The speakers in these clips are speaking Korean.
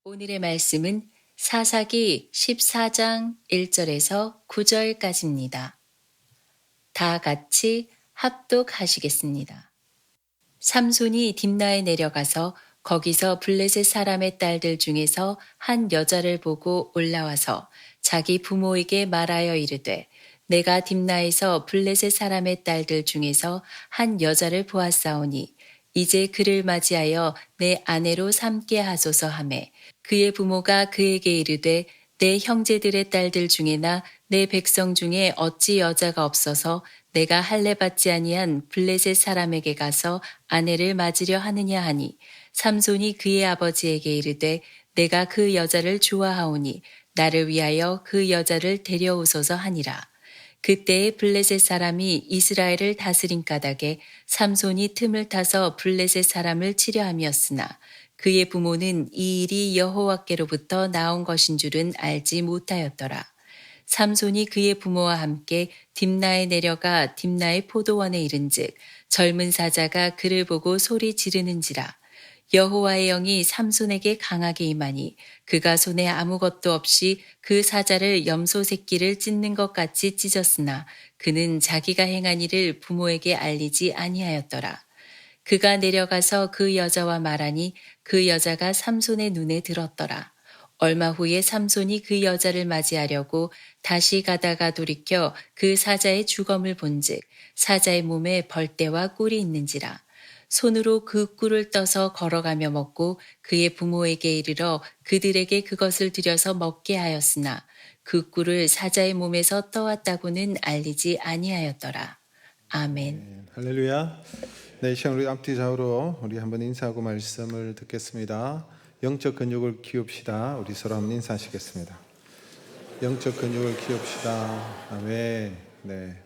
오늘의 말씀은 사사기 14장 1절에서 9절까지입니다. 다 같이 합독하시겠습니다. 삼손이 딥나에 내려가서 거기서 블레셋 사람의 딸들 중에서 한 여자를 보고 올라와서 자기 부모에게 말하여 이르되 내가 딥나에서 블레셋 사람의 딸들 중에서 한 여자를 보았사오니 이제 그를 맞이하여 내 아내로 삼게 하소서 하매 그의 부모가 그에게 이르되 내 형제들의 딸들 중에나 내 백성 중에 어찌 여자가 없어서 내가 할례 받지 아니한 블레셋 사람에게 가서 아내를 맞으려 하느냐 하니 삼손이 그의 아버지에게 이르되 내가 그 여자를 좋아하오니 나를 위하여 그 여자를 데려오소서 하니라. 그때에 블레셋 사람이 이스라엘을 다스린 까닭에 삼손이 틈을 타서 블레셋 사람을 치려 함이었으나 그의 부모는 이 일이 여호와께로부터 나온 것인 줄은 알지 못하였더라. 삼손이 그의 부모와 함께 딥나에 내려가 딥나의 포도원에 이른즉 젊은 사자가 그를 보고 소리 지르는지라. 여호와의 영이 삼손에게 강하게 임하니 그가 손에 아무것도 없이 그 사자를 염소 새끼를 찢는 것 같이 찢었으나 그는 자기가 행한 일을 부모에게 알리지 아니하였더라. 그가 내려가서 그 여자와 말하니 그 여자가 삼손의 눈에 들었더라. 얼마 후에 삼손이 그 여자를 맞이하려고 다시 가다가 돌이켜 그 사자의 주검을 본즉 사자의 몸에 벌떼와 꿀이 있는지라. 손으로 그 꿀을 떠서 걸어가며 먹고 그의 부모에게 이르러 그들에게 그것을 들여서 먹게 하였으나 그 꿀을 사자의 몸에서 떠왔다고는 알리지 아니하였더라. 아멘. 할렐루야. 네, 이 시간 우리 앞뒤 좌우로 우리 한번 인사하고 말씀을 듣겠습니다. 영적 근육을 키웁시다. 우리 서로 한번 인사하시겠습니다. 영적 근육을 키웁시다. 아멘. 네.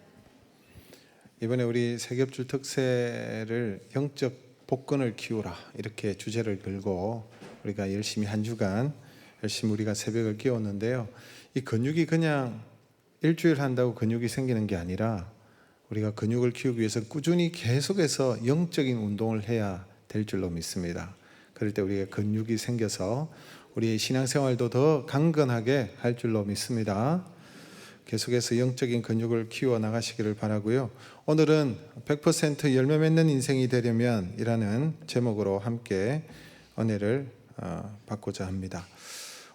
이번에 우리 세겹줄 특세를 영적 복근을 키우라 이렇게 주제를 들고 우리가 열심히 한 주간 열심히 우리가 새벽을 깨웠는데요. 이 근육이 그냥 일주일 한다고 근육이 생기는 게 아니라 우리가 근육을 키우기 위해서 꾸준히 계속해서 영적인 운동을 해야 될 줄로 믿습니다. 그럴 때 우리가 근육이 생겨서 우리의 신앙생활도 더 강건하게 할 줄로 믿습니다. 계속해서 영적인 근육을 키워 나가시기를 바라고요. 오늘은 100% 열매 맺는 인생이 되려면 이라는 제목으로 함께 은혜를 받고자 합니다.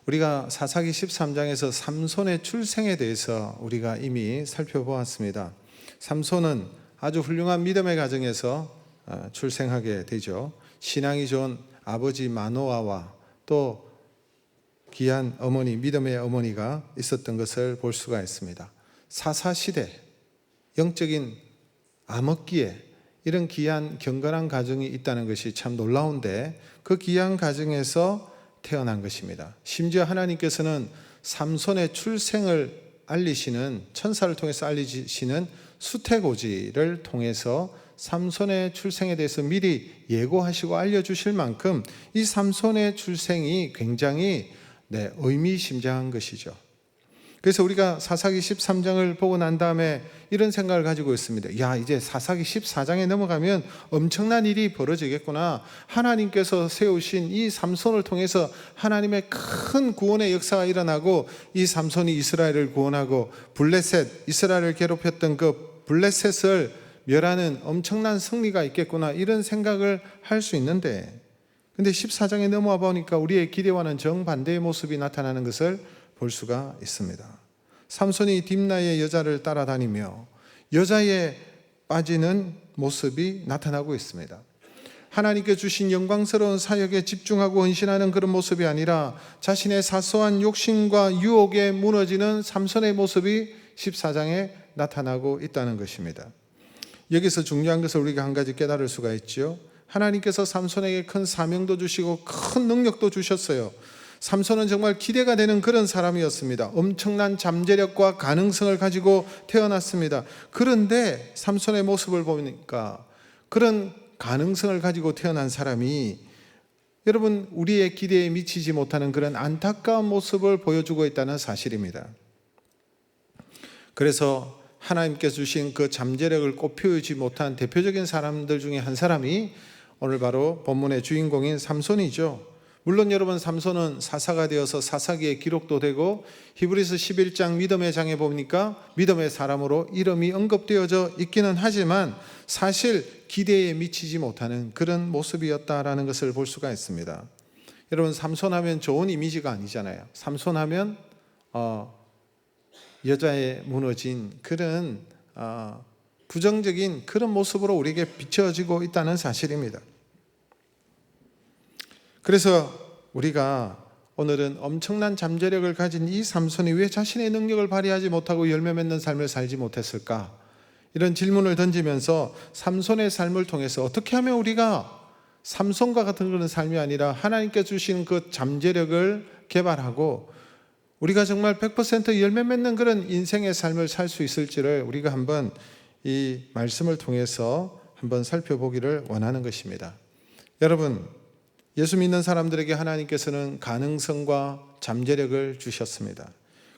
우리가 사사기 13장에서 삼손의 출생에 대해서 우리가 이미 살펴보았습니다. 삼손은 아주 훌륭한 믿음의 가정에서 출생하게 되죠. 신앙이 좋은 아버지 마노아와 또 귀한 어머니, 믿음의 어머니가 있었던 것을 볼 수가 있습니다. 사사시대, 영적인 암흑기에 이런 귀한 경건한 가정이 있다는 것이 참 놀라운데 그 귀한 가정에서 태어난 것입니다. 심지어 하나님께서는 삼손의 출생을 알리시는 천사를 통해서 알리시는 수태고지를 통해서 삼손의 출생에 대해서 미리 예고하시고 알려주실 만큼 이 삼손의 출생이 굉장히 의미심장한 것이죠. 그래서 우리가 사사기 13장을 보고 난 다음에 이런 생각을 가지고 있습니다. 야, 이제 사사기 14장에 넘어가면 엄청난 일이 벌어지겠구나. 하나님께서 세우신 이 삼손을 통해서 하나님의 큰 구원의 역사가 일어나고 이 삼손이 이스라엘을 구원하고 블레셋, 이스라엘을 괴롭혔던 그 블레셋을 멸하는 엄청난 승리가 있겠구나. 이런 생각을 할 수 있는데 근데 14장에 넘어와 보니까 우리의 기대와는 정반대의 모습이 나타나는 것을 볼 수가 있습니다. 삼손이 딥나의 여자를 따라다니며 여자에 빠지는 모습이 나타나고 있습니다. 하나님께 주신 영광스러운 사역에 집중하고 헌신하는 그런 모습이 아니라 자신의 사소한 욕심과 유혹에 무너지는 삼손의 모습이 14장에 나타나고 있다는 것입니다. 여기서 중요한 것을 우리가 한 가지 깨달을 수가 있죠. 하나님께서 삼손에게 큰 사명도 주시고 큰 능력도 주셨어요. 삼손은 정말 기대가 되는 그런 사람이었습니다. 엄청난 잠재력과 가능성을 가지고 태어났습니다. 그런데 삼손의 모습을 보니까 그런 가능성을 가지고 태어난 사람이 여러분 우리의 기대에 미치지 못하는 그런 안타까운 모습을 보여주고 있다는 사실입니다. 그래서 하나님께서 주신 그 잠재력을 꽃피우지 못한 대표적인 사람들 중에 한 사람이 오늘 바로 본문의 주인공인 삼손이죠. 물론 여러분 삼손은 사사가 되어서 사사기에 기록도 되고 히브리서 11장 믿음의 장에 보니까 믿음의 사람으로 이름이 언급되어져 있기는 하지만 사실 기대에 미치지 못하는 그런 모습이었다라는 것을 볼 수가 있습니다. 여러분 삼손하면 좋은 이미지가 아니잖아요. 삼손하면 여자에 무너진 그런 부정적인 그런 모습으로 우리에게 비춰지고 있다는 사실입니다. 그래서 우리가 오늘은 엄청난 잠재력을 가진 이 삼손이 왜 자신의 능력을 발휘하지 못하고 열매 맺는 삶을 살지 못했을까? 이런 질문을 던지면서 삼손의 삶을 통해서 어떻게 하면 우리가 삼손과 같은 그런 삶이 아니라 하나님께 주시는 그 잠재력을 개발하고 우리가 정말 100% 열매 맺는 그런 인생의 삶을 살 수 있을지를 우리가 한번 이 말씀을 통해서 한번 살펴보기를 원하는 것입니다. 여러분, 예수 믿는 사람들에게 하나님께서는 가능성과 잠재력을 주셨습니다.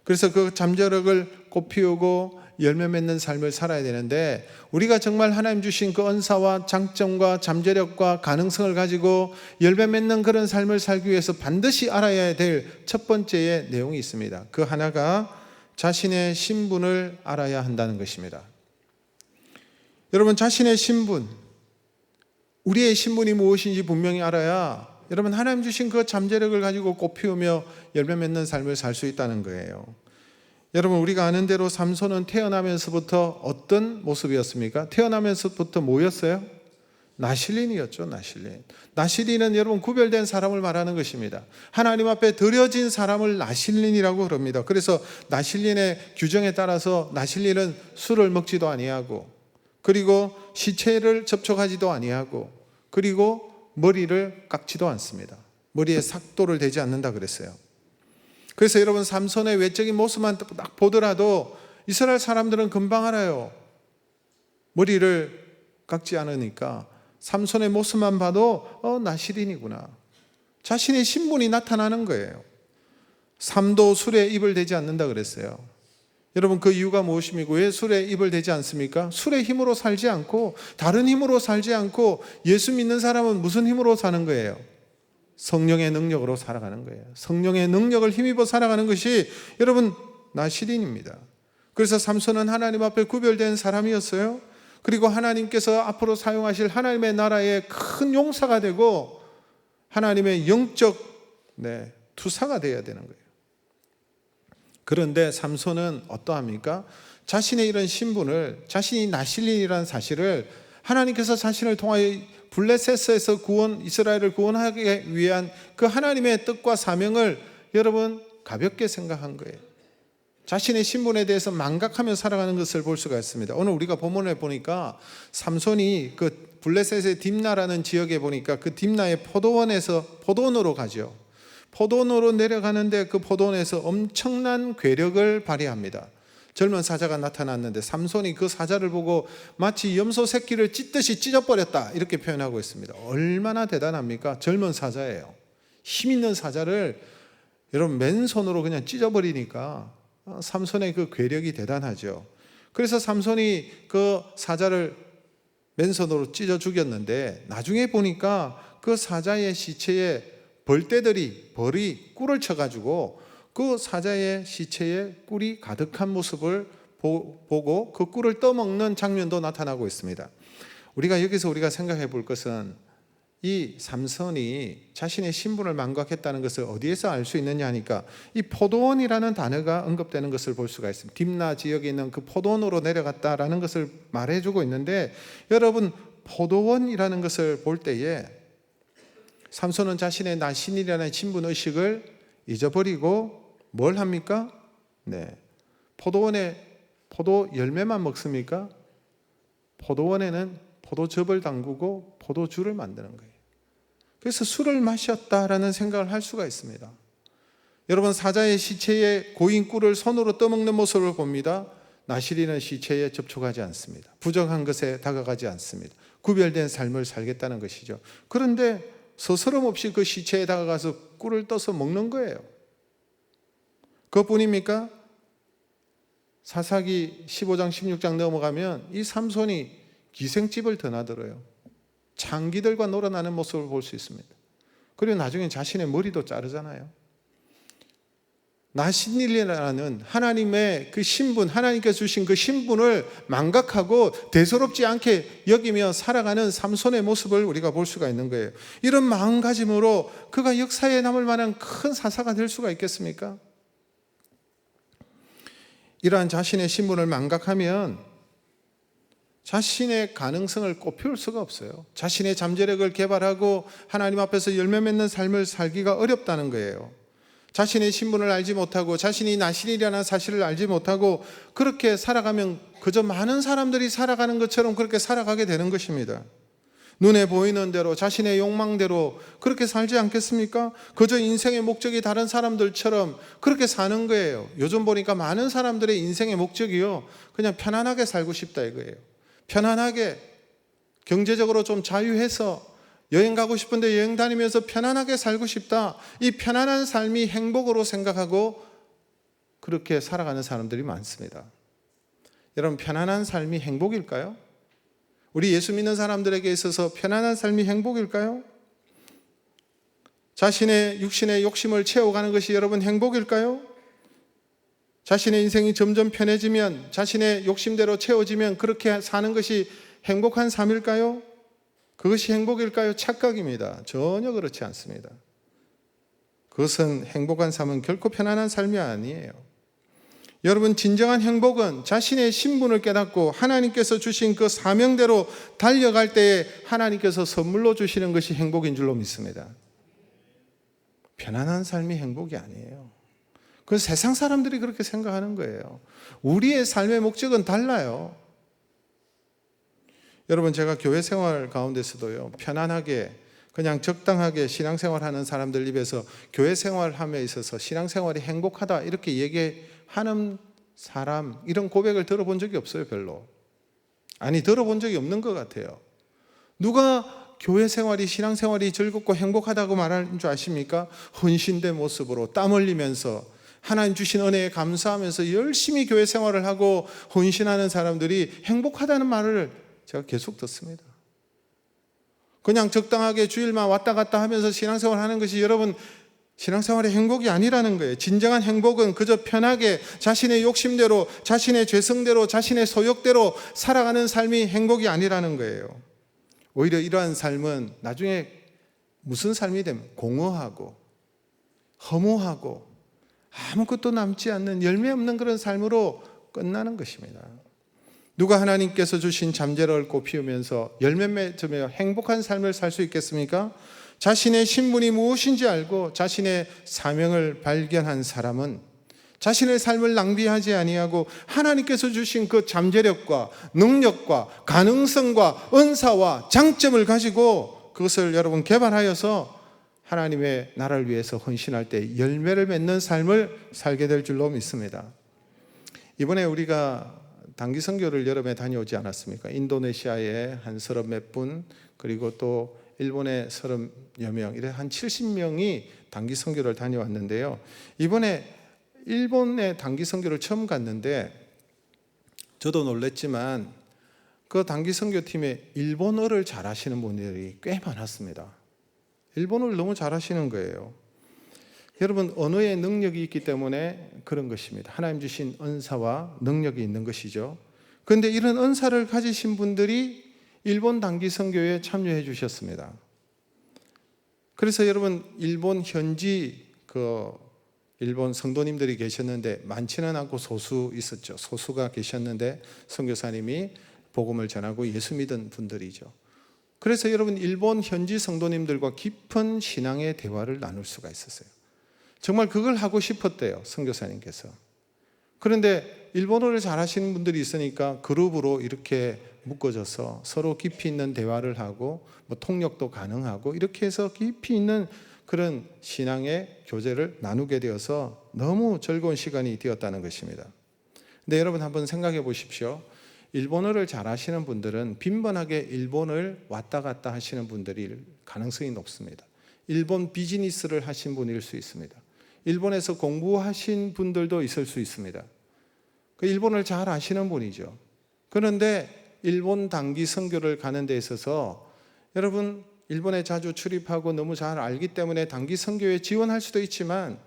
그래서 그 잠재력을 꽃피우고 열매 맺는 삶을 살아야 되는데 우리가 정말 하나님 주신 그 은사와 장점과 잠재력과 가능성을 가지고 열매 맺는 그런 삶을 살기 위해서 반드시 알아야 될 첫 번째의 내용이 있습니다. 그 하나가 자신의 신분을 알아야 한다는 것입니다. 여러분, 자신의 신분, 우리의 신분이 무엇인지 분명히 알아야 여러분 하나님 주신 그 잠재력을 가지고 꽃피우며 열매 맺는 삶을 살 수 있다는 거예요. 여러분, 우리가 아는 대로 삼손은 태어나면서부터 어떤 모습이었습니까? 태어나면서부터 뭐였어요? 나실린이었죠. 나실린은 여러분 구별된 사람을 말하는 것입니다. 하나님 앞에 드려진 사람을 나실린이라고 그럽니다. 그래서 나실린의 규정에 따라서 나실린은 술을 먹지도 아니하고 그리고 시체를 접촉하지도 아니하고 그리고 머리를 깎지도 않습니다. 머리에 삭도를 대지 않는다 그랬어요. 그래서 여러분 삼손의 외적인 모습만 딱 보더라도 이스라엘 사람들은 금방 알아요. 머리를 깎지 않으니까 삼손의 모습만 봐도 나실인이구나. 자신의 신분이 나타나는 거예요. 삼도 술에 입을 대지 않는다 그랬어요. 여러분, 그 이유가 무엇입니까? 왜 술에 입을 대지 않습니까? 술의 힘으로 살지 않고 다른 힘으로 살지 않고 예수 믿는 사람은 무슨 힘으로 사는 거예요? 성령의 능력으로 살아가는 거예요. 성령의 능력을 힘입어 살아가는 것이 여러분 나실인입니다. 그래서 삼손은 하나님 앞에 구별된 사람이었어요. 그리고 하나님께서 앞으로 사용하실 하나님의 나라의 큰 용사가 되고 하나님의 영적 투사가 되어야 되는 거예요. 그런데 삼손은 어떠합니까? 자신의 이런 신분을, 자신이 나실린이라는 사실을 하나님께서 자신을 통하여 블레셋에서 이스라엘을 구원하기 위한 그 하나님의 뜻과 사명을 여러분 가볍게 생각한 거예요. 자신의 신분에 대해서 망각하며 살아가는 것을 볼 수가 있습니다. 오늘 우리가 본문에 보니까 삼손이 그 블레셋의 딥나라는 지역에 보니까 그 딥나의 포도원으로 가죠. 포도원으로 내려가는데 그 포도원에서 엄청난 괴력을 발휘합니다. 젊은 사자가 나타났는데 삼손이 그 사자를 보고 마치 염소 새끼를 찢듯이 찢어버렸다 이렇게 표현하고 있습니다. 얼마나 대단합니까? 젊은 사자예요. 힘 있는 사자를 여러분 맨손으로 그냥 찢어버리니까 삼손의 그 괴력이 대단하죠. 그래서 삼손이 그 사자를 맨손으로 찢어 죽였는데 나중에 보니까 그 사자의 시체에 벌이 꿀을 쳐가지고 그 사자의 시체에 꿀이 가득한 모습을 보고 그 꿀을 떠먹는 장면도 나타나고 있습니다. 우리가 생각해 볼 것은 이 삼손이 자신의 신분을 망각했다는 것을 어디에서 알 수 있느냐 하니까 이 포도원이라는 단어가 언급되는 것을 볼 수가 있습니다. 딥나 지역에 있는 그 포도원으로 내려갔다라는 것을 말해주고 있는데 여러분 포도원이라는 것을 볼 때에 삼손은 자신의 나신이라는 신분의식을 잊어버리고 뭘 합니까? 포도원에 포도 열매만 먹습니까? 포도원에는 포도즙을 담그고 포도주를 만드는 거예요. 그래서 술을 마셨다라는 생각을 할 수가 있습니다. 여러분 사자의 시체에 고인 꿀을 손으로 떠먹는 모습을 봅니다. 나실인은 시체에 접촉하지 않습니다. 부정한 것에 다가가지 않습니다. 구별된 삶을 살겠다는 것이죠. 그런데 스스럼 없이 그 시체에 다가가서 꿀을 떠서 먹는 거예요. 그것뿐입니까? 사사기 15장 16장 넘어가면 이 삼손이 기생집을 드나들어요. 창기들과 놀아나는 모습을 볼 수 있습니다. 그리고 나중에 자신의 머리도 자르잖아요. 나신일이라는 하나님의 그 신분, 하나님께서 주신 그 신분을 망각하고 대수롭지 않게 여기며 살아가는 삼손의 모습을 우리가 볼 수가 있는 거예요. 이런 마음가짐으로 그가 역사에 남을 만한 큰 사사가 될 수가 있겠습니까? 이러한 자신의 신분을 망각하면 자신의 가능성을 꽃피울 수가 없어요. 자신의 잠재력을 개발하고 하나님 앞에서 열매 맺는 삶을 살기가 어렵다는 거예요. 자신의 신분을 알지 못하고 자신이 나신이라는 사실을 알지 못하고 그렇게 살아가면 그저 많은 사람들이 살아가는 것처럼 그렇게 살아가게 되는 것입니다. 눈에 보이는 대로 자신의 욕망대로 그렇게 살지 않겠습니까? 그저 인생의 목적이 다른 사람들처럼 그렇게 사는 거예요. 요즘 보니까 많은 사람들의 인생의 목적이요, 그냥 편안하게 살고 싶다 이거예요. 편안하게 경제적으로 좀 자유해서 여행 가고 싶은데 여행 다니면서 편안하게 살고 싶다. 이 편안한 삶이 행복으로 생각하고 그렇게 살아가는 사람들이 많습니다. 여러분, 편안한 삶이 행복일까요? 우리 예수 믿는 사람들에게 있어서 편안한 삶이 행복일까요? 자신의 육신의 욕심을 채워가는 것이 여러분 행복일까요? 자신의 인생이 점점 편해지면, 자신의 욕심대로 채워지면 그렇게 사는 것이 행복한 삶일까요? 그것이 행복일까요? 착각입니다. 전혀 그렇지 않습니다. 그것은 행복한 삶은 결코 편안한 삶이 아니에요. 여러분, 진정한 행복은 자신의 신분을 깨닫고 하나님께서 주신 그 사명대로 달려갈 때에 하나님께서 선물로 주시는 것이 행복인 줄로 믿습니다. 편안한 삶이 행복이 아니에요. 그 세상 사람들이 그렇게 생각하는 거예요. 우리의 삶의 목적은 달라요. 여러분, 제가 교회 생활 가운데서도요, 편안하게 그냥 적당하게 신앙생활하는 사람들 입에서 교회 생활함에 있어서 신앙생활이 행복하다 이렇게 얘기하는 사람, 이런 고백을 들어본 적이 없어요. 별로. 아니, 들어본 적이 없는 것 같아요. 누가 교회 생활이, 신앙생활이 즐겁고 행복하다고 말하는 줄 아십니까? 헌신된 모습으로 땀 흘리면서 하나님 주신 은혜에 감사하면서 열심히 교회 생활을 하고 헌신하는 사람들이 행복하다는 말을 제가 계속 듣습니다. 그냥 적당하게 주일만 왔다 갔다 하면서 신앙생활 하는 것이 여러분 신앙생활의 행복이 아니라는 거예요. 진정한 행복은 그저 편하게 자신의 욕심대로, 자신의 죄성대로, 자신의 소욕대로 살아가는 삶이 행복이 아니라는 거예요. 오히려 이러한 삶은 나중에 무슨 삶이 되면 공허하고 허무하고 아무것도 남지 않는 열매 없는 그런 삶으로 끝나는 것입니다. 누가 하나님께서 주신 잠재력을 꽃피우면서 열매 맺으며 행복한 삶을 살 수 있겠습니까? 자신의 신분이 무엇인지 알고 자신의 사명을 발견한 사람은 자신의 삶을 낭비하지 아니하고 하나님께서 주신 그 잠재력과 능력과 가능성과 은사와 장점을 가지고 그것을 여러분 개발하여서 하나님의 나라를 위해서 헌신할 때 열매를 맺는 삶을 살게 될 줄로 믿습니다. 이번에 우리가 단기 선교를 여름에 다녀오지 않았습니까? 인도네시아에 한 30몇 분, 그리고 또 일본에 30여 명, 이래 한 70명이 단기 선교를 다녀왔는데요. 이번에 일본에 단기 선교를 처음 갔는데 저도 놀랬지만 그 단기 선교팀에 일본어를 잘하시는 분들이 꽤 많았습니다. 일본어를 너무 잘하시는 거예요. 여러분, 언어의 능력이 있기 때문에 그런 것입니다. 하나님 주신 은사와 능력이 있는 것이죠. 그런데 이런 은사를 가지신 분들이 일본 단기 선교에 참여해 주셨습니다. 그래서 여러분, 일본 현지 일본 성도님들이 계셨는데 많지는 않고 소수 있었죠. 소수가 계셨는데 선교사님이 복음을 전하고 예수 믿은 분들이죠. 그래서 여러분, 일본 현지 성도님들과 깊은 신앙의 대화를 나눌 수가 있었어요. 정말 그걸 하고 싶었대요, 선교사님께서. 그런데 일본어를 잘하시는 분들이 있으니까 그룹으로 이렇게 묶어져서 서로 깊이 있는 대화를 하고 통역도 가능하고 이렇게 해서 깊이 있는 그런 신앙의 교제를 나누게 되어서 너무 즐거운 시간이 되었다는 것입니다. 근데 여러분, 한번 생각해 보십시오. 일본어를 잘하시는 분들은 빈번하게 일본을 왔다 갔다 하시는 분들일 가능성이 높습니다. 일본 비즈니스를 하신 분일 수 있습니다. 일본에서 공부하신 분들도 있을 수 있습니다. 그 일본을 잘 아시는 분이죠. 그런데 일본 단기 선교를 가는 데 있어서 여러분, 일본에 자주 출입하고 너무 잘 알기 때문에 단기 선교에 지원할 수도 있지만,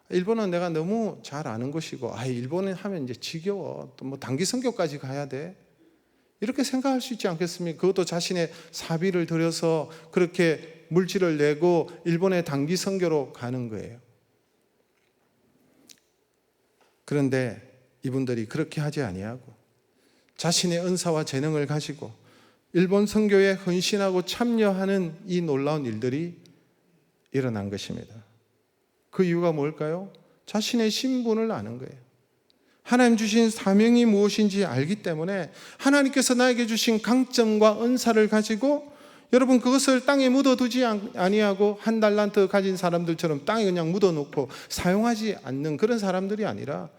일본은 내가 너무 잘 아는 것이고, 일본에 하면 이제 지겨워, 또 뭐 단기 선교까지 가야 돼, 이렇게 생각할 수 있지 않겠습니까? 그것도 자신의 사비를 들여서 그렇게 물질을 내고 일본에 단기 선교로 가는 거예요. 그런데 이분들이 그렇게 하지 아니하고 자신의 은사와 재능을 가지고 일본 선교에 헌신하고 참여하는 이 놀라운 일들이 일어난 것입니다. 그 이유가 뭘까요? 자신의 신분을 아는 거예요. 하나님 주신 사명이 무엇인지 알기 때문에 하나님께서 나에게 주신 강점과 은사를 가지고, 여러분, 그것을 땅에 묻어두지 아니하고 한 달란트 가진 사람들처럼 땅에 그냥 묻어놓고 사용하지 않는 그런 사람들이 아니라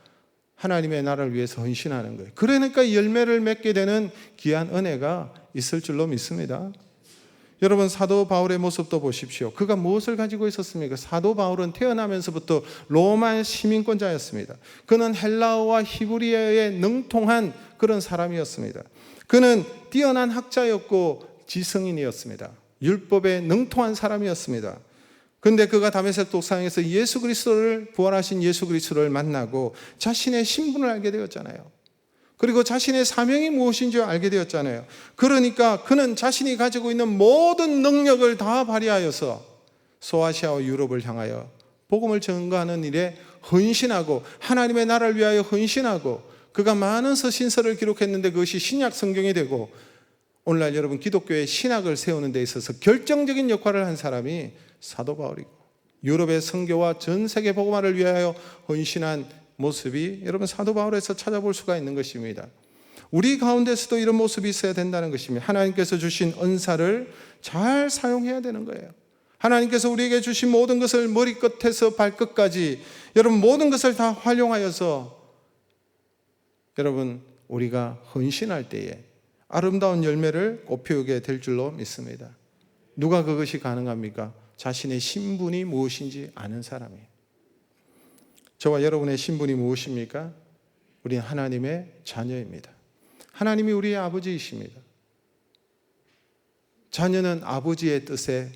하나님의 나라를 위해서 헌신하는 거예요. 그러니까 열매를 맺게 되는 귀한 은혜가 있을 줄로 믿습니다. 여러분, 사도 바울의 모습도 보십시오. 그가 무엇을 가지고 있었습니까? 사도 바울은 태어나면서부터 로마 시민권자였습니다. 그는 헬라어와 히브리어에 능통한 그런 사람이었습니다. 그는 뛰어난 학자였고 지성인이었습니다. 율법에 능통한 사람이었습니다. 그런데 그가 다메섹 독상에서 예수 그리스도를, 부활하신 예수 그리스도를 만나고 자신의 신분을 알게 되었잖아요. 그리고 자신의 사명이 무엇인지 알게 되었잖아요. 그러니까 그는 자신이 가지고 있는 모든 능력을 다 발휘하여서 소아시아와 유럽을 향하여 복음을 증거하는 일에 헌신하고 하나님의 나라를 위하여 헌신하고, 그가 많은 서신서를 기록했는데 그것이 신약 성경이 되고, 오늘날 여러분 기독교의 신학을 세우는 데 있어서 결정적인 역할을 한 사람이 사도 바울이고, 유럽의 선교와 전 세계 복음화를 위하여 헌신한 모습이 여러분 사도 바울에서 찾아볼 수가 있는 것입니다. 우리 가운데서도 이런 모습이 있어야 된다는 것입니다. 하나님께서 주신 은사를 잘 사용해야 되는 거예요. 하나님께서 우리에게 주신 모든 것을 머리끝에서 발끝까지, 여러분, 모든 것을 다 활용하여서 여러분 우리가 헌신할 때에 아름다운 열매를 꽃피우게 될 줄로 믿습니다. 누가 그것이 가능합니까? 자신의 신분이 무엇인지 아는 사람이에요. 저와 여러분의 신분이 무엇입니까? 우리는 하나님의 자녀입니다. 하나님이 우리의 아버지이십니다. 자녀는 아버지의 뜻에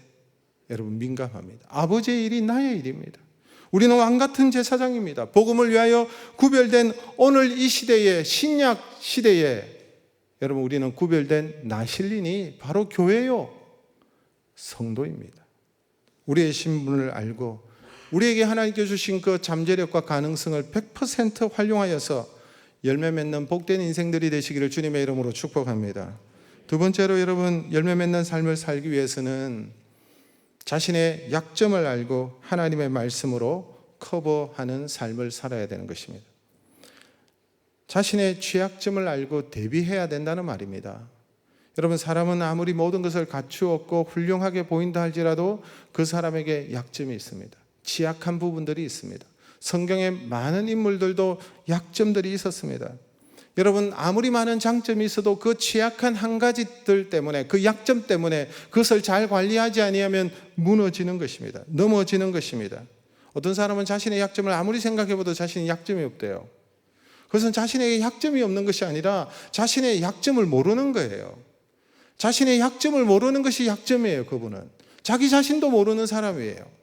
여러분 민감합니다. 아버지의 일이 나의 일입니다. 우리는 왕같은 제사장입니다. 복음을 위하여 구별된 오늘 이 시대에, 신약 시대에 여러분 우리는 구별된 나실린이 바로 교회요, 성도입니다. 우리의 신분을 알고 우리에게 하나님께 주신 그 잠재력과 가능성을 100% 활용하여서 열매 맺는 복된 인생들이 되시기를 주님의 이름으로 축복합니다. 두 번째로 여러분, 열매 맺는 삶을 살기 위해서는 자신의 약점을 알고 하나님의 말씀으로 커버하는 삶을 살아야 되는 것입니다. 자신의 취약점을 알고 대비해야 된다는 말입니다. 여러분, 사람은 아무리 모든 것을 갖추었고 훌륭하게 보인다 할지라도 그 사람에게 약점이 있습니다. 취약한 부분들이 있습니다. 성경에 많은 인물들도 약점들이 있었습니다. 여러분, 아무리 많은 장점이 있어도 그 취약한 한 가지들 때문에, 그 약점 때문에 그것을 잘 관리하지 아니하면 무너지는 것입니다. 넘어지는 것입니다. 어떤 사람은 자신의 약점을 아무리 생각해봐도 자신의 약점이 없대요. 그것은 자신에게 약점이 없는 것이 아니라 자신의 약점을 모르는 거예요. 자신의 약점을 모르는 것이 약점이에요. 그분은 자기 자신도 모르는 사람이에요.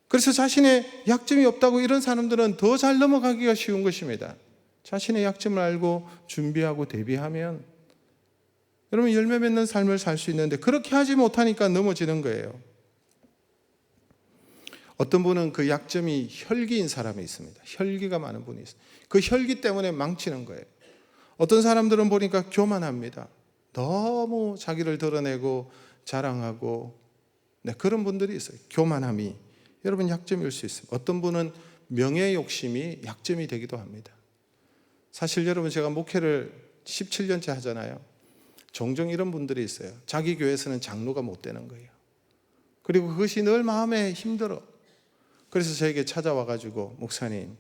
그래서 자신의 약점이 없다고 이런 사람들은 더 잘 넘어가기가 쉬운 것입니다. 자신의 약점을 알고 준비하고 대비하면 여러분 열매 맺는 삶을 살 수 있는데, 그렇게 하지 못하니까 넘어지는 거예요. 어떤 분은 그 약점이 혈기인 사람이 있습니다. 혈기가 많은 분이 있어요. 그 혈기 때문에 망치는 거예요. 어떤 사람들은 보니까 교만합니다. 너무 자기를 드러내고 자랑하고, 그런 분들이 있어요. 교만함이 여러분 약점일 수 있습니다. 어떤 분은 명예 욕심이 약점이 되기도 합니다. 사실 여러분, 제가 목회를 17년째 하잖아요. 종종 이런 분들이 있어요. 자기 교회에서는 장로가 못 되는 거예요. 그리고 그것이 늘 마음에 힘들어. 그래서 저에게 찾아와가지고, 목사님,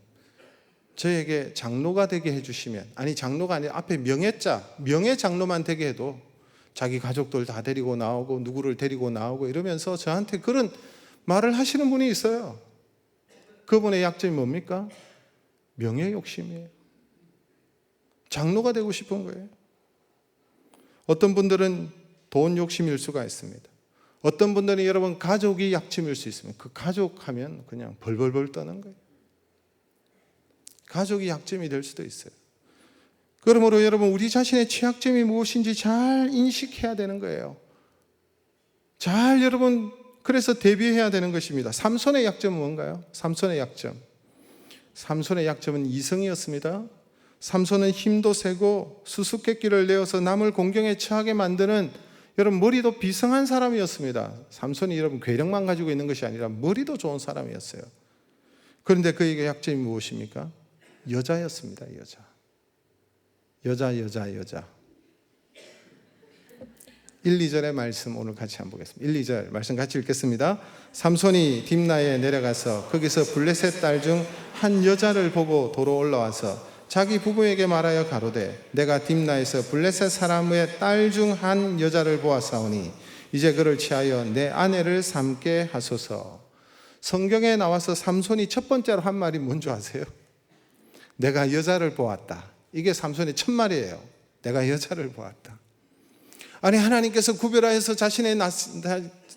저에게 장로가 되게 해주시면, 아니 장로가 아니라 앞에 명예 장로만 되게 해도 자기 가족들 다 데리고 나오고 누구를 데리고 나오고 이러면서 저한테 그런 말을 하시는 분이 있어요. 그분의 약점이 뭡니까? 명예 욕심이에요. 장로가 되고 싶은 거예요. 어떤 분들은 돈 욕심일 수가 있습니다. 어떤 분들은 여러분 가족이 약점일 수 있습니다. 그 가족 하면 그냥 벌벌벌 떠는 거예요. 가족이 약점이 될 수도 있어요. 그러므로 여러분 우리 자신의 취약점이 무엇인지 잘 인식해야 되는 거예요. 잘 여러분 그래서 대비해야 되는 것입니다. 삼손의 약점은 뭔가요? 삼손의 약점. 삼손의 약점은 이성이었습니다. 삼손은 힘도 세고 수수께끼를 내어서 남을 공경에 처하게 만드는 여러분 머리도 비상한 사람이었습니다. 삼손이 여러분 괴력만 가지고 있는 것이 아니라 머리도 좋은 사람이었어요. 그런데 그에게 약점이 무엇입니까? 여자였습니다. 여자. 1, 2절의 말씀 오늘 같이 한번 보겠습니다. 1, 2절 말씀 같이 읽겠습니다. 삼손이 딥나에 내려가서 거기서 블레셋 딸 중 한 여자를 보고 도로 올라와서 자기 부부에게 말하여 가로되 내가 딥나에서 블레셋 사람의 딸 중 한 여자를 보았사오니 이제 그를 취하여 내 아내를 삼게 하소서. 성경에 나와서 삼손이 첫 번째로 한 말이 뭔지 아세요? 내가 여자를 보았다. 이게 삼손의 첫 말이에요. 내가 여자를 보았다. 아니 하나님께서 구별하여서 자신의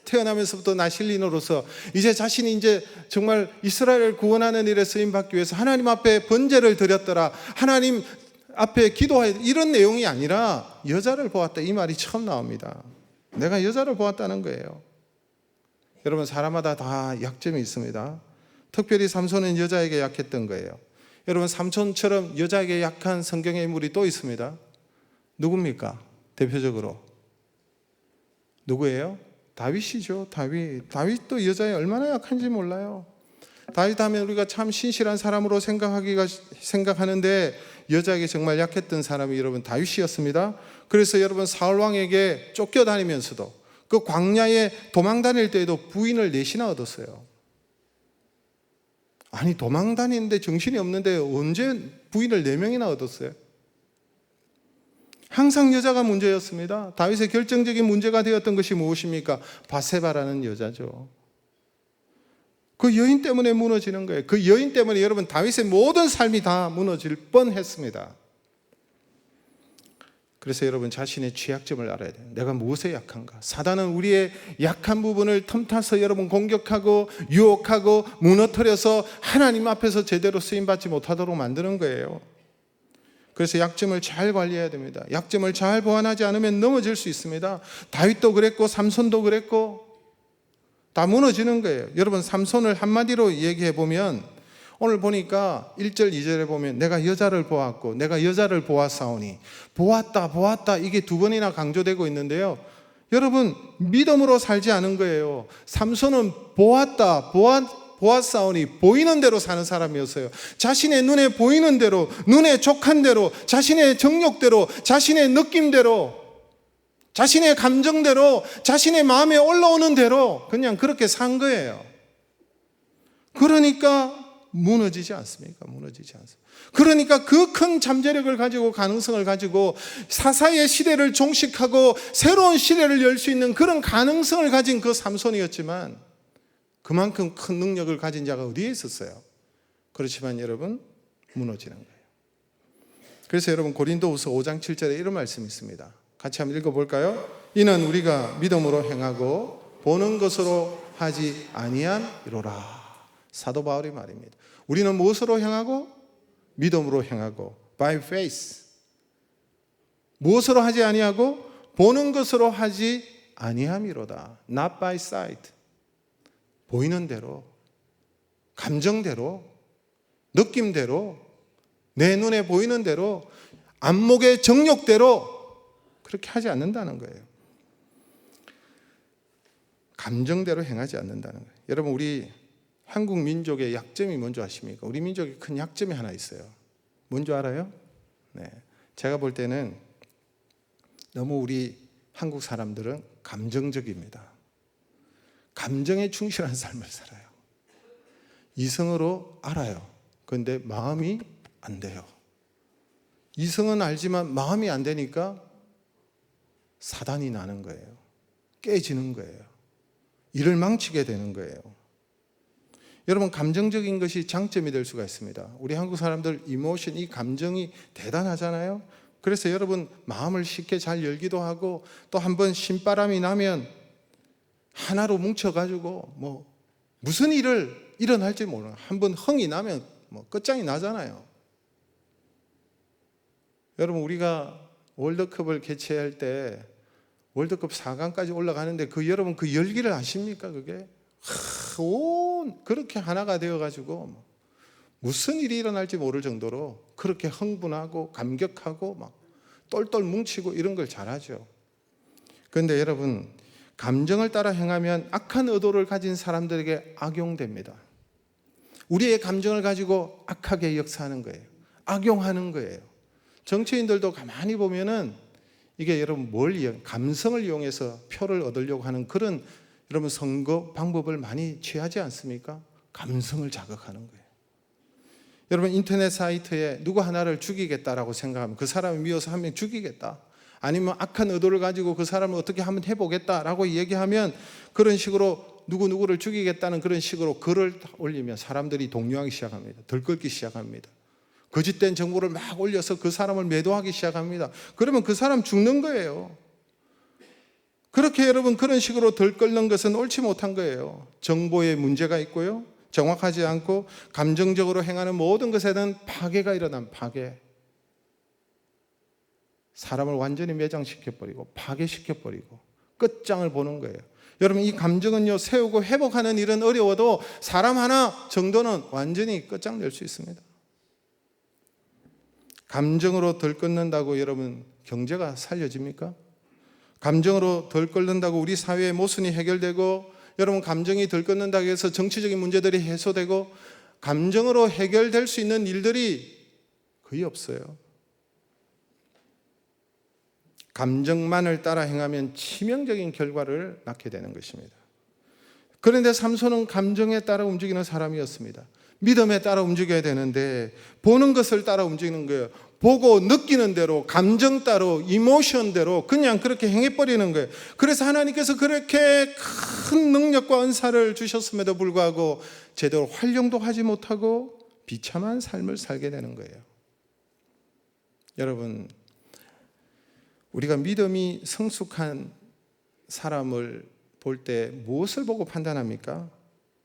태어나면서부터 나실린으로서 이제 자신이 이제 정말 이스라엘을 구원하는 일에 쓰임받기 위해서 하나님 앞에 번제를 드렸더라, 하나님 앞에 기도하여, 이런 내용이 아니라 여자를 보았다 이 말이 처음 나옵니다. 내가 여자를 보았다는 거예요. 여러분 사람마다 다 약점이 있습니다. 특별히 삼손은 여자에게 약했던 거예요. 여러분 삼손처럼 여자에게 약한 성경의 인물이 또 있습니다. 누굽니까? 대표적으로 누구예요? 다윗이죠. 다윗도 여자에 얼마나 약한지 몰라요. 다윗 하면 우리가 참 신실한 사람으로 생각하는데 여자에게 정말 약했던 사람이 여러분 다윗이었습니다. 그래서 여러분 사울 왕에게 쫓겨다니면서도 그 광야에 도망 다닐 때에도 부인을 4이나 얻었어요. 아니 도망 다니는데 정신이 없는데 언제 부인을 4명이나 얻었어요? 항상 여자가 문제였습니다. 다윗의 결정적인 문제가 되었던 것이 무엇입니까? 바세바라는 여자죠. 그 여인 때문에 무너지는 거예요. 그 여인 때문에 여러분 다윗의 모든 삶이 다 무너질 뻔했습니다. 그래서 여러분 자신의 취약점을 알아야 돼요. 내가 무엇에 약한가? 사단은 우리의 약한 부분을 틈타서 여러분 공격하고 유혹하고 무너뜨려서 하나님 앞에서 제대로 쓰임받지 못하도록 만드는 거예요. 그래서 약점을 잘 관리해야 됩니다. 약점을 잘 보완하지 않으면 넘어질 수 있습니다. 다윗도 그랬고 삼손도 그랬고 다 무너지는 거예요. 여러분 삼손을 한마디로 얘기해 보면 오늘 보니까 1절 2절에 보면 내가 여자를 보았고 내가 여자를 보았사오니 보았다 이게 2번이나 강조되고 있는데요. 여러분 믿음으로 살지 않은 거예요. 삼손은 보았사오니 보이는 대로 사는 사람이었어요. 자신의 눈에 보이는 대로, 눈에 족한 대로, 자신의 정욕대로, 자신의 느낌대로, 자신의 감정대로, 자신의 마음에 올라오는 대로 그냥 그렇게 산 거예요. 그러니까 무너지지 않습니까? 그러니까 그 큰 잠재력을 가지고 가능성을 가지고 사사의 시대를 종식하고 새로운 시대를 열 수 있는 그런 가능성을 가진 그 삼손이었지만 그만큼 큰 능력을 가진 자가 어디에 있었어요? 그렇지만 여러분 무너지는 거예요. 그래서 여러분 고린도후서 5장 7절에 이런 말씀이 있습니다. 같이 한번 읽어볼까요? 이는 우리가 믿음으로 행하고 보는 것으로 하지 아니함이로라. 사도 바울의 말입니다. 우리는 무엇으로 행하고? 믿음으로 행하고 by faith. 무엇으로 하지 아니하고? 보는 것으로 하지 아니함이로다. Not by sight. 보이는 대로, 감정대로, 느낌대로, 내 눈에 보이는 대로, 안목의 정욕대로 그렇게 하지 않는다는 거예요. 감정대로 행하지 않는다는 거예요. 여러분 우리 한국 민족의 약점이 뭔지 아십니까? 우리 민족의 큰 약점이 하나 있어요. 뭔지 알아요? 네. 제가 볼 때는 너무 우리 한국 사람들은 감정적입니다. 감정에 충실한 삶을 살아요. 이성으로 알아요. 그런데 마음이 안 돼요. 이성은 알지만 마음이 안 되니까 사단이 나는 거예요. 깨지는 거예요. 일을 망치게 되는 거예요. 여러분 감정적인 것이 장점이 될 수가 있습니다. 우리 한국 사람들 이모션, 이 감정이 대단하잖아요. 그래서 여러분 마음을 쉽게 잘 열기도 하고 또 한번 신바람이 나면 하나로 뭉쳐가지고 무슨 일을 일어날지 모르는, 한번 흥이 나면 끝장이 나잖아요. 여러분, 우리가 월드컵을 개최할 때 월드컵 4강까지 올라가는데 여러분 그 열기를 아십니까? 그게 그렇게 하나가 되어가지고 무슨 일이 일어날지 모를 정도로 그렇게 흥분하고 감격하고 똘똘 뭉치고 이런 걸 잘하죠. 그런데 여러분, 감정을 따라 행하면 악한 의도를 가진 사람들에게 악용됩니다. 우리의 감정을 가지고 악하게 역사하는 거예요. 악용하는 거예요. 정치인들도 가만히 보면은 이게 여러분 감성을 이용해서 표를 얻으려고 하는 그런 여러분 선거 방법을 많이 취하지 않습니까? 감성을 자극하는 거예요. 여러분, 인터넷 사이트에 누구 하나를 죽이겠다라고 생각하면 그 사람을 미워서 한 명 죽이겠다, 아니면 악한 의도를 가지고 그 사람을 어떻게 한번 해보겠다라고 얘기하면 그런 식으로 누구누구를 죽이겠다는 그런 식으로 글을 올리면 사람들이 동요하기 시작합니다. 들끓기 시작합니다. 거짓된 정보를 막 올려서 그 사람을 매도하기 시작합니다. 그러면 그 사람 죽는 거예요. 그렇게 여러분 그런 식으로 들끓는 것은 옳지 못한 거예요. 정보에 문제가 있고요, 정확하지 않고 감정적으로 행하는 모든 것에는 파괴가 일어난 파괴. 사람을 완전히 매장시켜버리고 파괴시켜버리고 끝장을 보는 거예요. 여러분, 이 감정은요, 세우고 회복하는 일은 어려워도 사람 하나 정도는 완전히 끝장낼 수 있습니다. 감정으로 들끓는다고 여러분 경제가 살려집니까? 감정으로 들끓는다고 우리 사회의 모순이 해결되고, 여러분 감정이 들끓는다고 해서 정치적인 문제들이 해소되고, 감정으로 해결될 수 있는 일들이 거의 없어요. 감정만을 따라 행하면 치명적인 결과를 낳게 되는 것입니다. 그런데 삼손은 감정에 따라 움직이는 사람이었습니다. 믿음에 따라 움직여야 되는데 보는 것을 따라 움직이는 거예요. 보고 느끼는 대로, 감정 따로, 이모션대로 그냥 그렇게 행해버리는 거예요. 그래서 하나님께서 그렇게 큰 능력과 은사를 주셨음에도 불구하고 제대로 활용도 하지 못하고 비참한 삶을 살게 되는 거예요. 여러분, 우리가 믿음이 성숙한 사람을 볼 때 무엇을 보고 판단합니까?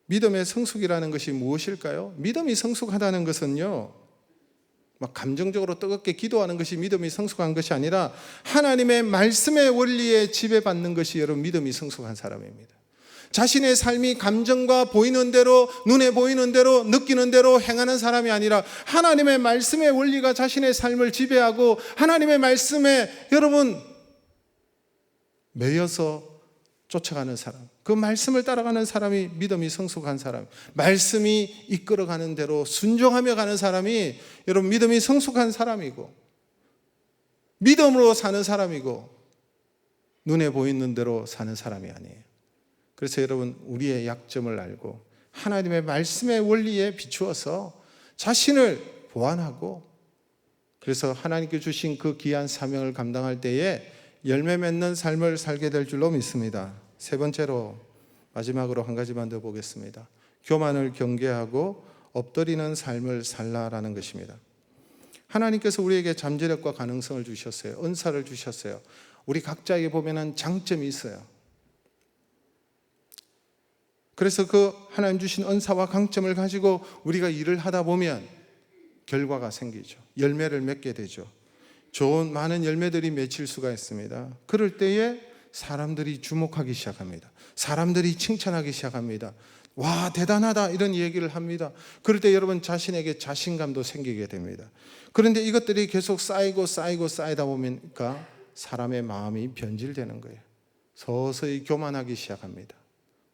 믿음의 성숙이라는 것이 무엇일까요? 믿음이 성숙하다는 것은요, 감정적으로 뜨겁게 기도하는 것이 믿음이 성숙한 것이 아니라 하나님의 말씀의 원리에 지배받는 것이 여러분 믿음이 성숙한 사람입니다. 자신의 삶이 감정과 보이는 대로, 눈에 보이는 대로, 느끼는 대로 행하는 사람이 아니라 하나님의 말씀의 원리가 자신의 삶을 지배하고 하나님의 말씀에 여러분 매여서 쫓아가는 사람, 그 말씀을 따라가는 사람이 믿음이 성숙한 사람, 말씀이 이끌어가는 대로 순종하며 가는 사람이 여러분 믿음이 성숙한 사람이고 믿음으로 사는 사람이고 눈에 보이는 대로 사는 사람이 아니에요. 그래서 여러분, 우리의 약점을 알고 하나님의 말씀의 원리에 비추어서 자신을 보완하고, 그래서 하나님께 주신 그 귀한 사명을 감당할 때에 열매 맺는 삶을 살게 될 줄로 믿습니다. 세 번째로, 마지막으로 한 가지만 더 보겠습니다. 교만을 경계하고 엎드리는 삶을 살라라는 것입니다. 하나님께서 우리에게 잠재력과 가능성을 주셨어요. 은사를 주셨어요. 우리 각자에게 보면은 장점이 있어요. 그래서 그 하나님 주신 은사와 강점을 가지고 우리가 일을 하다 보면 결과가 생기죠. 열매를 맺게 되죠. 좋은 많은 열매들이 맺힐 수가 있습니다. 그럴 때에 사람들이 주목하기 시작합니다. 사람들이 칭찬하기 시작합니다. 와, 대단하다, 이런 얘기를 합니다. 그럴 때 여러분 자신에게 자신감도 생기게 됩니다. 그런데 이것들이 계속 쌓이다 보니까 사람의 마음이 변질되는 거예요. 서서히 교만하기 시작합니다.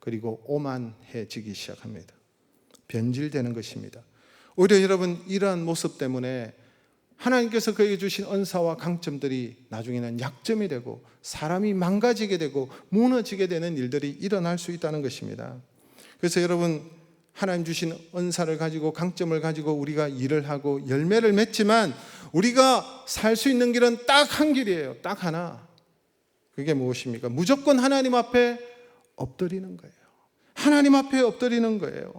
그리고 오만해지기 시작합니다. 변질되는 것입니다. 오히려 여러분, 이러한 모습 때문에 하나님께서 그에게 주신 은사와 강점들이 나중에는 약점이 되고 사람이 망가지게 되고 무너지게 되는 일들이 일어날 수 있다는 것입니다. 그래서 여러분, 하나님 주신 은사를 가지고 강점을 가지고 우리가 일을 하고 열매를 맺지만 우리가 살 수 있는 길은 딱 한 길이에요. 딱 하나. 그게 무엇입니까? 무조건 하나님 앞에 엎드리는 거예요. 하나님 앞에 엎드리는 거예요.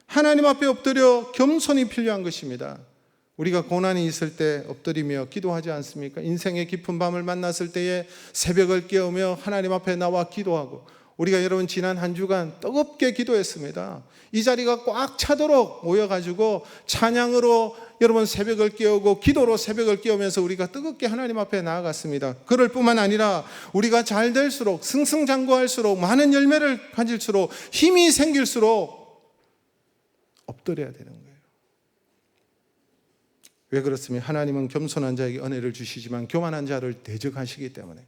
하나님 앞에 엎드려 겸손이 필요한 것입니다. 우리가 고난이 있을 때 엎드리며 기도하지 않습니까? 인생의 깊은 밤을 만났을 때에 새벽을 깨우며 하나님 앞에 나와 기도하고, 우리가 여러분 지난 한 주간 뜨겁게 기도했습니다. 이 자리가 꽉 차도록 모여가지고 찬양으로 여러분 새벽을 깨우고 기도로 새벽을 깨우면서 우리가 뜨겁게 하나님 앞에 나아갔습니다. 그럴 뿐만 아니라 우리가 잘 될수록, 승승장구할수록, 많은 열매를 가질수록, 힘이 생길수록 엎드려야 되는 거예요. 왜 그렇습니까? 하나님은 겸손한 자에게 은혜를 주시지만 교만한 자를 대적하시기 때문에,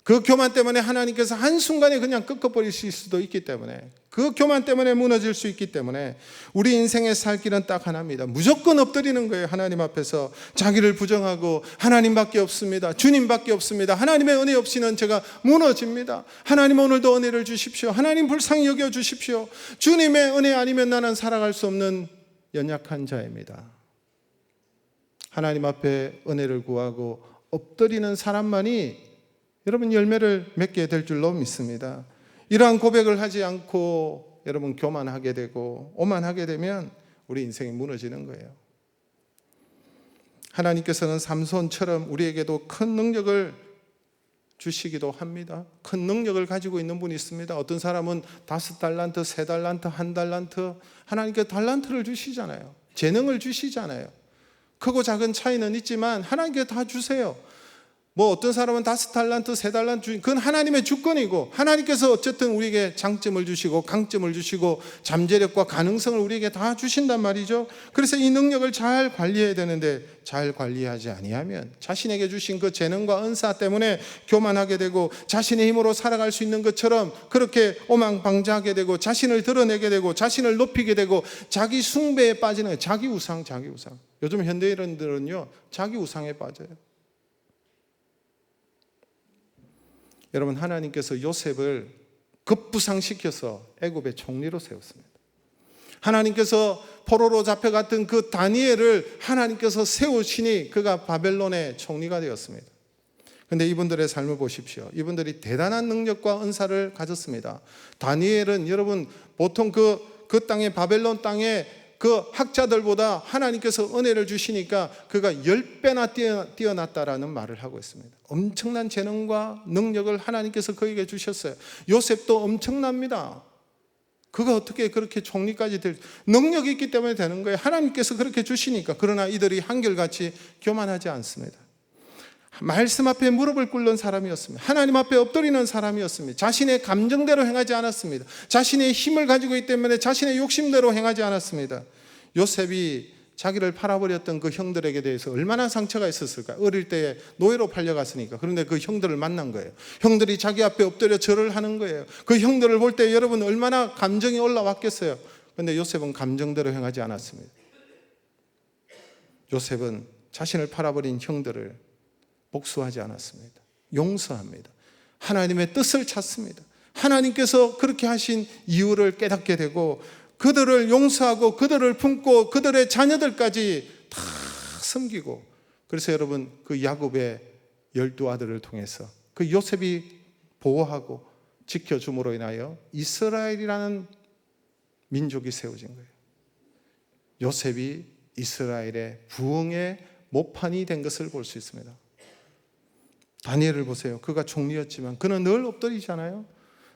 그 교만 때문에 하나님께서 한순간에 그냥 꺾어버리실 수도 있기 때문에, 그 교만 때문에 무너질 수 있기 때문에 우리 인생의 살 길은 딱 하나입니다. 무조건 엎드리는 거예요. 하나님 앞에서 자기를 부정하고 하나님밖에 없습니다, 주님밖에 없습니다, 하나님의 은혜 없이는 제가 무너집니다, 하나님 오늘도 은혜를 주십시오, 하나님 불쌍히 여겨주십시오, 주님의 은혜 아니면 나는 살아갈 수 없는 연약한 자입니다. 하나님 앞에 은혜를 구하고 엎드리는 사람만이 여러분 열매를 맺게 될 줄로 믿습니다. 이러한 고백을 하지 않고 여러분 교만하게 되고 오만하게 되면 우리 인생이 무너지는 거예요. 하나님께서는 삼손처럼 우리에게도 큰 능력을 주시기도 합니다. 큰 능력을 가지고 있는 분이 있습니다. 어떤 사람은 5달란트, 3달란트, 1달란트, 하나님께 달란트를 주시잖아요. 재능을 주시잖아요. 크고 작은 차이는 있지만 하나님께 다 주세요. 뭐 어떤 사람은 5달란트, 3달란트, 그건 하나님의 주권이고, 하나님께서 어쨌든 우리에게 장점을 주시고 강점을 주시고 잠재력과 가능성을 우리에게 다 주신단 말이죠. 그래서 이 능력을 잘 관리해야 되는데 잘 관리하지 아니하면 자신에게 주신 그 재능과 은사 때문에 교만하게 되고, 자신의 힘으로 살아갈 수 있는 것처럼 그렇게 오망방자하게 되고, 자신을 드러내게 되고, 자신을 높이게 되고, 자기 숭배에 빠지는 거예요. 자기 우상. 요즘 현대인들은요, 자기 우상에 빠져요. 여러분, 하나님께서 요셉을 급부상시켜서 애굽의 총리로 세웠습니다. 하나님께서 포로로 잡혀갔던 그 다니엘을 하나님께서 세우시니 그가 바벨론의 총리가 되었습니다. 그런데 이분들의 삶을 보십시오. 이분들이 대단한 능력과 은사를 가졌습니다. 다니엘은 여러분 보통 그 땅에, 바벨론 땅에 그 학자들보다 하나님께서 은혜를 주시니까 그가 10배나 뛰어났다라는 말을 하고 있습니다. 엄청난 재능과 능력을 하나님께서 그에게 주셨어요. 요셉도 엄청납니다. 그가 어떻게 그렇게 총리까지 될, 능력이 있기 때문에 되는 거예요. 하나님께서 그렇게 주시니까. 그러나 이들이 한결같이 교만하지 않습니다. 말씀 앞에 무릎을 꿇는 사람이었습니다. 하나님 앞에 엎드리는 사람이었습니다. 자신의 감정대로 행하지 않았습니다. 자신의 힘을 가지고 있기 때문에 자신의 욕심대로 행하지 않았습니다. 요셉이 자기를 팔아버렸던 그 형들에게 대해서 얼마나 상처가 있었을까. 어릴 때에 노예로 팔려갔으니까. 그런데 그 형들을 만난 거예요. 형들이 자기 앞에 엎드려 절을 하는 거예요. 그 형들을 볼 때 여러분 얼마나 감정이 올라왔겠어요. 그런데 요셉은 감정대로 행하지 않았습니다. 요셉은 자신을 팔아버린 형들을 복수하지 않았습니다. 용서합니다. 하나님의 뜻을 찾습니다. 하나님께서 그렇게 하신 이유를 깨닫게 되고, 그들을 용서하고 그들을 품고 그들의 자녀들까지 다 섬기고, 그래서 여러분 그 야곱의 12아들을 통해서 그 요셉이 보호하고 지켜줌으로 인하여 이스라엘이라는 민족이 세워진 거예요. 요셉이 이스라엘의 부흥의 모판이 된 것을 볼 수 있습니다. 다니엘을 보세요. 그가 총리였지만 그는 늘 엎드리잖아요.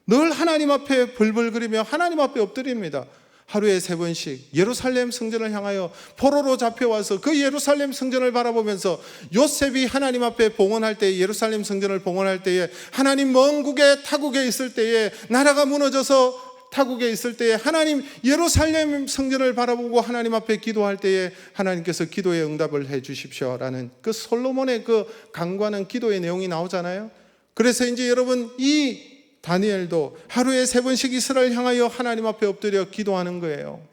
늘 하나님 앞에 벌벌거리며 하나님 앞에 엎드립니다. 하루에 3번씩 예루살렘 성전을 향하여 포로로 잡혀와서 그 예루살렘 성전을 바라보면서 요셉이 하나님 앞에 봉헌할 때, 예루살렘 성전을 봉헌할 때에, 하나님 먼 국에 타국에 있을 때에, 나라가 무너져서 타국에 있을 때에 하나님 예루살렘 성전을 바라보고 하나님 앞에 기도할 때에 하나님께서 기도에 응답을 해 주십시오라는 그 솔로몬의 그 간과한 기도의 내용이 나오잖아요. 그래서 이제 여러분 이 다니엘도 하루에 3번씩 이스라엘 향하여 하나님 앞에 엎드려 기도하는 거예요.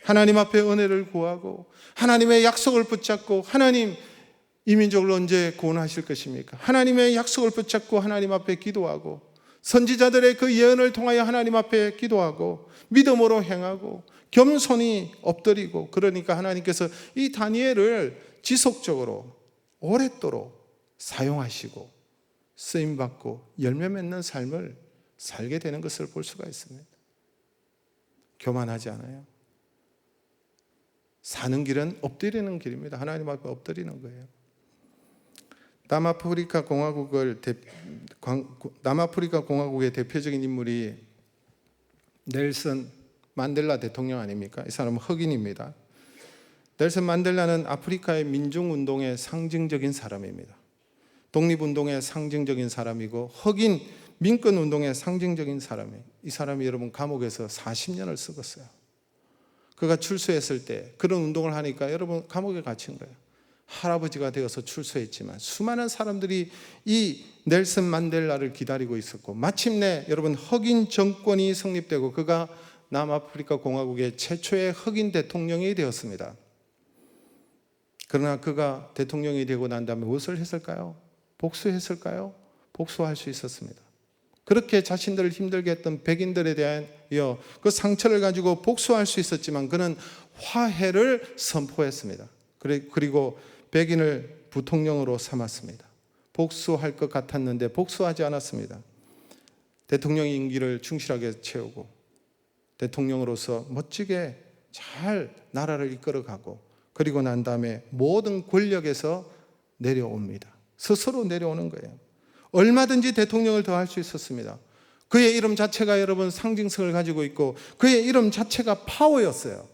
하나님 앞에 은혜를 구하고 하나님의 약속을 붙잡고, 하나님 이 민족을 언제 구원하실 것입니까? 하나님의 약속을 붙잡고 하나님 앞에 기도하고, 선지자들의 그 예언을 통하여 하나님 앞에 기도하고 믿음으로 행하고 겸손히 엎드리고, 그러니까 하나님께서 이 다니엘을 지속적으로 오랫도록 사용하시고 쓰임받고 열매 맺는 삶을 살게 되는 것을 볼 수가 있습니다. 교만하지 않아요. 사는 길은 엎드리는 길입니다. 하나님 앞에 엎드리는 거예요. 남아프리카 공화국의 대표적인 인물이 넬슨 만델라 대통령 아닙니까? 이 사람은 흑인입니다. 넬슨 만델라는 아프리카의 민중운동의 상징적인 사람입니다. 독립운동의 상징적인 사람이고 흑인 민권운동의 상징적인 사람이에요. 이 사람이 여러분 감옥에서 40년을 썩었어요. 그가 출소했을 때 그런 운동을 하니까 여러분 감옥에 갇힌 거예요. 할아버지가 되어서 출소했지만 수많은 사람들이 이 넬슨 만델라를 기다리고 있었고 마침내 여러분 흑인 정권이 성립되고 그가 남아프리카 공화국의 최초의 흑인 대통령이 되었습니다. 그러나 그가 대통령이 되고 난 다음에 무엇을 했을까요? 복수했을까요? 복수할 수 있었습니다. 그렇게 자신들을 힘들게 했던 백인들에 대한 그 상처를 가지고 복수할 수 있었지만 그는 화해를 선포했습니다. 그리고 백인을 부통령으로 삼았습니다. 복수할 것 같았는데 복수하지 않았습니다. 대통령 임기를 충실하게 채우고 대통령으로서 멋지게 잘 나라를 이끌어가고 그리고 난 다음에 모든 권력에서 내려옵니다. 스스로 내려오는 거예요. 얼마든지 대통령을 더 할 수 있었습니다. 그의 이름 자체가 여러분 상징성을 가지고 있고 그의 이름 자체가 파워였어요.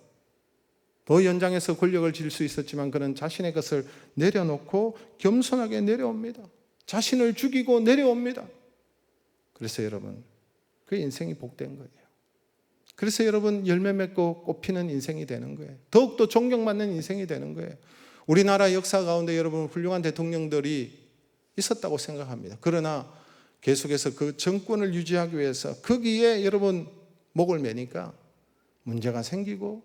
더 연장해서 권력을 질 수 있었지만 그는 자신의 것을 내려놓고 겸손하게 내려옵니다. 자신을 죽이고 내려옵니다. 그래서 여러분 그 인생이 복된 거예요. 그래서 여러분 열매 맺고 꽃피는 인생이 되는 거예요. 더욱더 존경받는 인생이 되는 거예요. 우리나라 역사 가운데 여러분 훌륭한 대통령들이 있었다고 생각합니다. 그러나 계속해서 그 정권을 유지하기 위해서 거기에 여러분 목을 매니까 문제가 생기고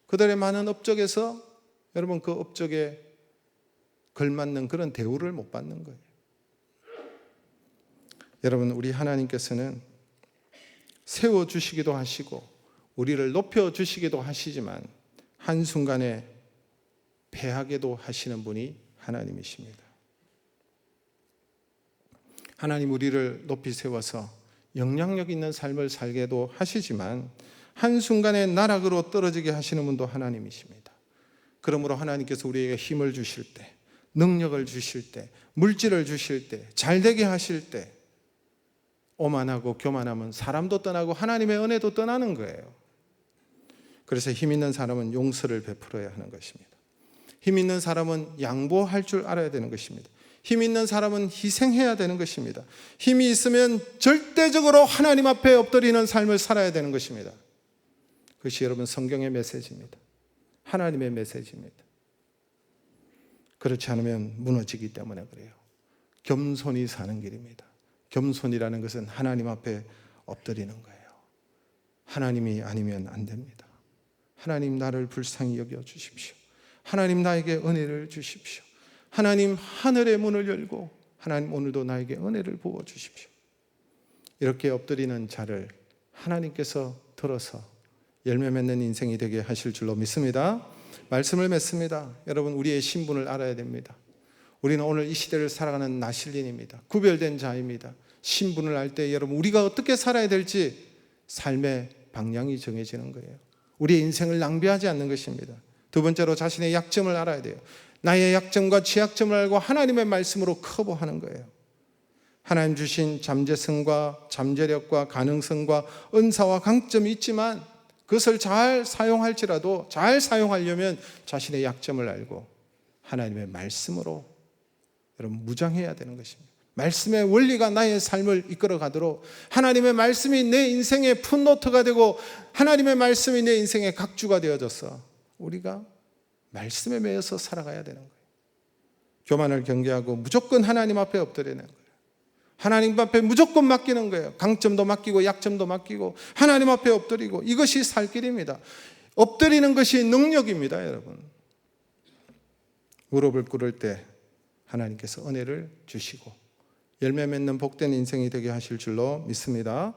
그들의 많은 업적에서 여러분 그 업적에 걸맞는 그런 대우를 못 받는 거예요. 여러분 우리 하나님께서는 세워주시기도 하시고 우리를 높여주시기도 하시지만 한순간에 패하게도 하시는 분이 하나님이십니다. 하나님 우리를 높이 세워서 영향력 있는 삶을 살게도 하시지만 한순간에 나락으로 떨어지게 하시는 분도 하나님이십니다. 그러므로 하나님께서 우리에게 힘을 주실 때, 능력을 주실 때, 물질을 주실 때, 잘되게 하실 때 오만하고 교만하면 사람도 떠나고 하나님의 은혜도 떠나는 거예요. 그래서 힘 있는 사람은 용서를 베풀어야 하는 것입니다. 힘 있는 사람은 양보할 줄 알아야 되는 것입니다. 힘 있는 사람은 희생해야 되는 것입니다. 힘이 있으면 절대적으로 하나님 앞에 엎드리는 삶을 살아야 되는 것입니다. 그것이 여러분 성경의 메시지입니다. 하나님의 메시지입니다. 그렇지 않으면 무너지기 때문에 그래요. 겸손히 사는 길입니다. 겸손이라는 것은 하나님 앞에 엎드리는 거예요. 하나님이 아니면 안 됩니다. 하나님 나를 불쌍히 여겨 주십시오. 하나님 나에게 은혜를 주십시오. 하나님 하늘의 문을 열고 하나님 오늘도 나에게 은혜를 부어 주십시오. 이렇게 엎드리는 자를 하나님께서 들어서 열매 맺는 인생이 되게 하실 줄로 믿습니다. 말씀을 맺습니다. 여러분 우리의 신분을 알아야 됩니다. 우리는 오늘 이 시대를 살아가는 나실린입니다. 구별된 자입니다. 신분을 알 때 여러분 우리가 어떻게 살아야 될지 삶의 방향이 정해지는 거예요. 우리의 인생을 낭비하지 않는 것입니다. 두 번째로 자신의 약점을 알아야 돼요. 나의 약점과 취약점을 알고 하나님의 말씀으로 커버하는 거예요. 하나님 주신 잠재성과 잠재력과 가능성과 은사와 강점이 있지만 그것을 잘 사용할지라도 잘 사용하려면 자신의 약점을 알고 하나님의 말씀으로 여러분 무장해야 되는 것입니다. 말씀의 원리가 나의 삶을 이끌어 가도록 하나님의 말씀이 내 인생의 풋노트가 되고 하나님의 말씀이 내 인생의 각주가 되어져서 우리가 말씀에 매여서 살아가야 되는 거예요. 교만을 경계하고 무조건 하나님 앞에 엎드리는 거예요. 하나님 앞에 무조건 맡기는 거예요. 강점도 맡기고 약점도 맡기고 하나님 앞에 엎드리고 이것이 살 길입니다. 엎드리는 것이 능력입니다, 여러분. 무릎을 꿇을 때 하나님께서 은혜를 주시고 열매 맺는 복된 인생이 되게 하실 줄로 믿습니다.